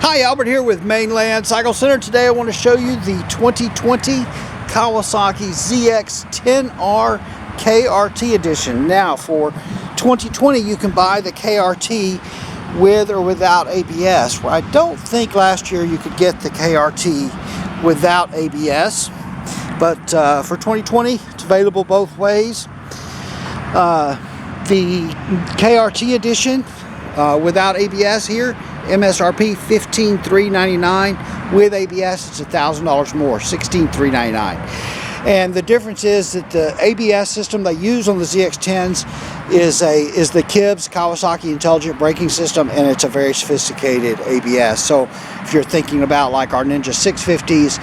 Hi, Albert here with Mainland Cycle Center. Today I want to show you the 2020 Kawasaki ZX10R KRT edition. Now for 2020 you can buy the KRT with or without ABS. Well, I don't think last year you could get the KRT without ABS, but for 2020 it's available both ways. The KRT edition without ABS here, MSRP $15,399. With ABS it's $1,000 more, $16,399. And the difference is that the ABS system they use on the ZX10s is the KIBS, Kawasaki Intelligent Braking System, and it's a very sophisticated ABS. So if you're thinking about like our Ninja 650s,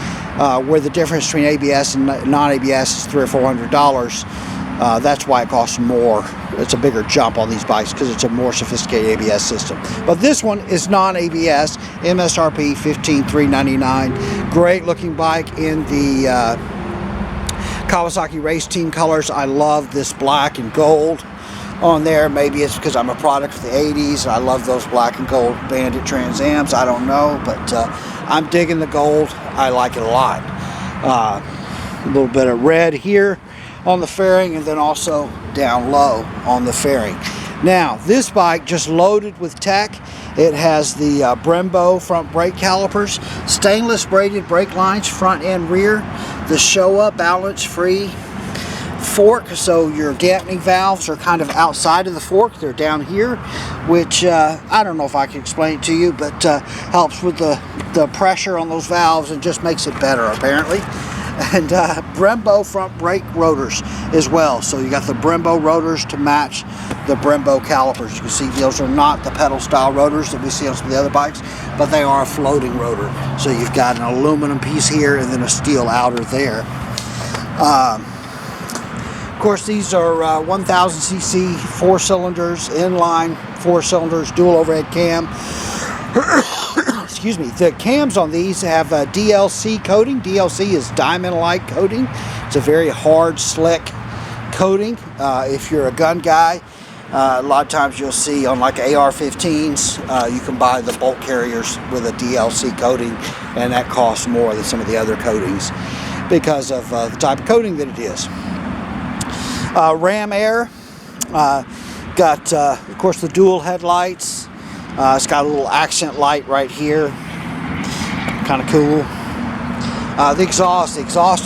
where the difference between ABS and non-ABS is $300 or $400, that's why it costs more. It's a bigger jump on these bikes because it's a more sophisticated ABS system. But this one is non-ABS, MSRP $15,399. Great looking bike in the Kawasaki race team colors. I love this black and gold on there. Maybe it's because I'm a product of the 80s and I love those black and gold Bandit Trans Ams. I don't know, but I'm digging the gold. I like it a lot. A little bit of red here on the fairing, and then also down low on the fairing. Now this bike just loaded with tech. It has the Brembo front brake calipers, stainless braided brake lines front and rear, the Showa balance free fork, so your dampening valves are kind of outside of the fork. They're down here, which I don't know if I can explain it to you, but helps with the pressure on those valves and just makes it better apparently. And Brembo front brake rotors as well. So you got the Brembo rotors to match the Brembo calipers. You can see those are not the pedal style rotors that we see on some of the other bikes, but they are a floating rotor. So you've got an aluminum piece here and then a steel outer there. Of course, these are 1000 cc 4 cylinders, inline 4 cylinders, dual overhead cam. Excuse me. The cams on these have a DLC coating. DLC is diamond-like coating. It's a very hard, slick coating. If you're a gun guy, a lot of times you'll see on like AR-15s, you can buy the bolt carriers with a DLC coating, and that costs more than some of the other coatings because of the type of coating that it is. Ram Air got, of course, the dual headlights. It's got a little accent light right here, kind of cool. The exhaust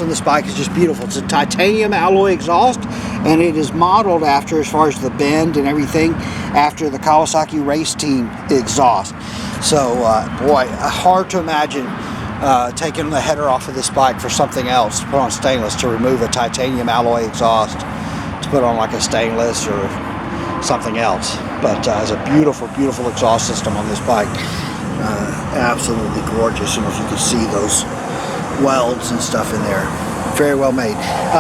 on this bike is just beautiful. It's a titanium alloy exhaust, and it is modeled after, as far as the bend and everything, after the Kawasaki race team exhaust. So, boy, hard to imagine taking the header off of this bike for something else, to put on stainless, to remove a titanium alloy exhaust, to put on like a stainless or something else. But it's a beautiful, beautiful exhaust system on this bike. Absolutely gorgeous. I don't know if you can see those welds and stuff in there. Very well made.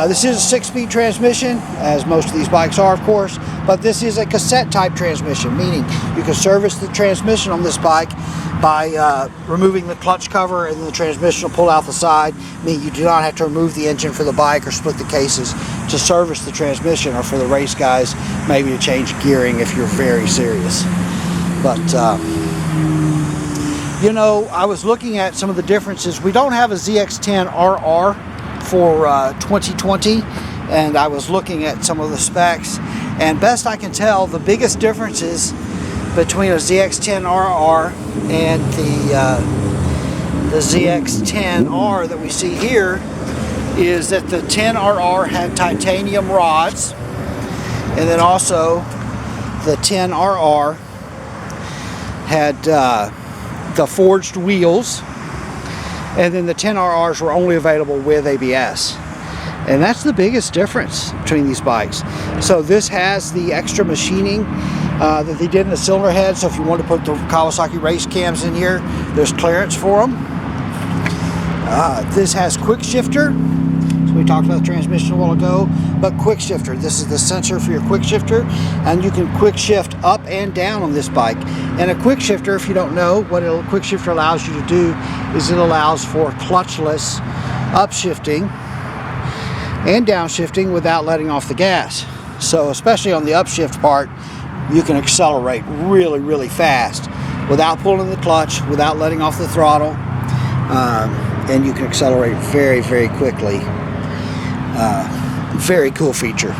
This is a 6-speed transmission, as most of these bikes are, of course, but this is a cassette type transmission, meaning you can service the transmission on this bike by removing the clutch cover, and then the transmission will pull out the side, meaning you do not have to remove the engine for the bike or split the cases to service the transmission, or for the race guys, maybe to change gearing if you're very serious. But you know, I was looking at some of the differences. We don't have a ZX10RR for 2020, and I was looking at some of the specs, and best I can tell, the biggest differences between a ZX10RR and the ZX10R that we see here is that the 10RR had titanium rods, and then also the 10RR had the forged wheels, and then the 10RRs were only available with ABS. And that's the biggest difference between these bikes. So this has the extra machining that they did in the cylinder head, so if you want to put the Kawasaki race cams in here, there's clearance for them. This has quick shifter. So we talked about the transmission a while ago, but quick shifter. This is the sensor for your quick shifter, and you can quick shift up and down on this bike. And a quick shifter, if you don't know, what a quick shifter allows you to do is it allows for clutchless upshifting and downshifting without letting off the gas. So especially on the upshift part, you can accelerate really, really fast without pulling the clutch, without letting off the throttle, and you can accelerate very, very quickly. Very cool feature.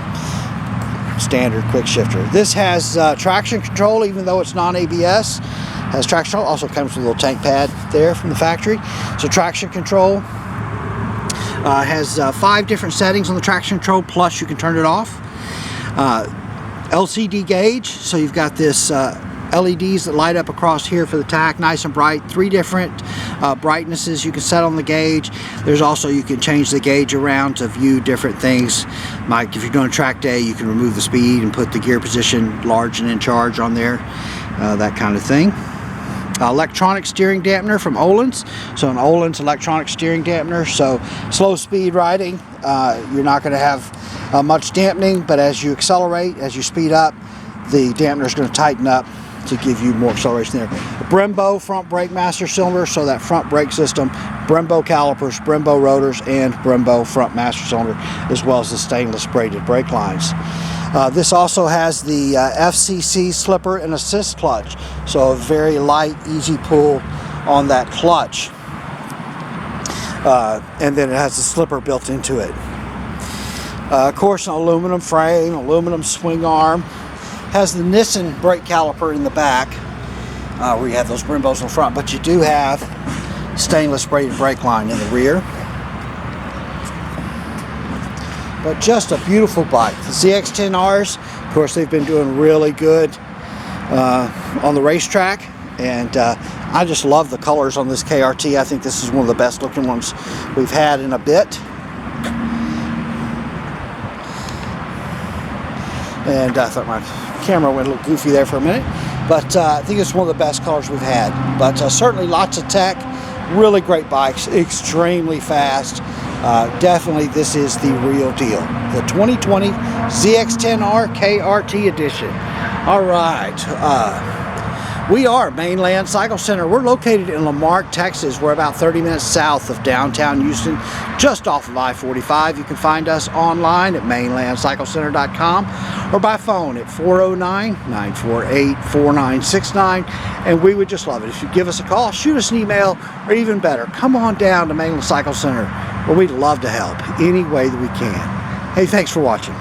Standard quick shifter. This has traction control, even though it's non-ABS. Has traction control. Also comes with a little tank pad there from the factory. So traction control. Has 5 different settings on the traction control, plus you can turn it off. LCD gauge, so you've got this LEDs that light up across here for the tach, nice and bright. 3 different brightnesses you can set on the gauge. There's also, you can change the gauge around to view different things. Like if you're doing track day, you can remove the speed and put the gear position large and in charge on there, that kind of thing. Electronic steering dampener from Öhlins. So an Öhlins electronic steering dampener. So slow speed riding, you're not going to have much dampening, but as you accelerate, as you speed up, the dampener is going to tighten up to give you more acceleration there. Brembo front brake master cylinder, so that front brake system, Brembo calipers, Brembo rotors, and Brembo front master cylinder, as well as the stainless braided brake lines. This also has the FCC slipper and assist clutch, so a very light, easy pull on that clutch. And then it has the slipper built into it. Of course, an aluminum frame, aluminum swing arm. Has the Nissan brake caliper in the back, where you have those Brembos in the front, but you do have stainless braided brake line in the rear. But just a beautiful bike. The ZX10Rs, of course, they've been doing really good on the racetrack, and I just love the colors on this KRT. I think this is one of the best looking ones we've had in a bit. And I thought my camera went a little goofy there for a minute, but I think it's one of the best colors we've had. But certainly lots of tech, really great bikes, extremely fast. Definitely this is the real deal. The 2020 ZX10R KRT edition. All right. We are Mainland Cycle Center. We're located in Marque, Texas. We're about 30 minutes south of downtown Houston, just off of I-45. You can find us online at mainlandcyclecenter.com or by phone at 409-948-4969. And we would just love it if you give us a call, shoot us an email, or even better, come on down to Mainland Cycle Center, where we'd love to help any way that we can. Hey, thanks for watching.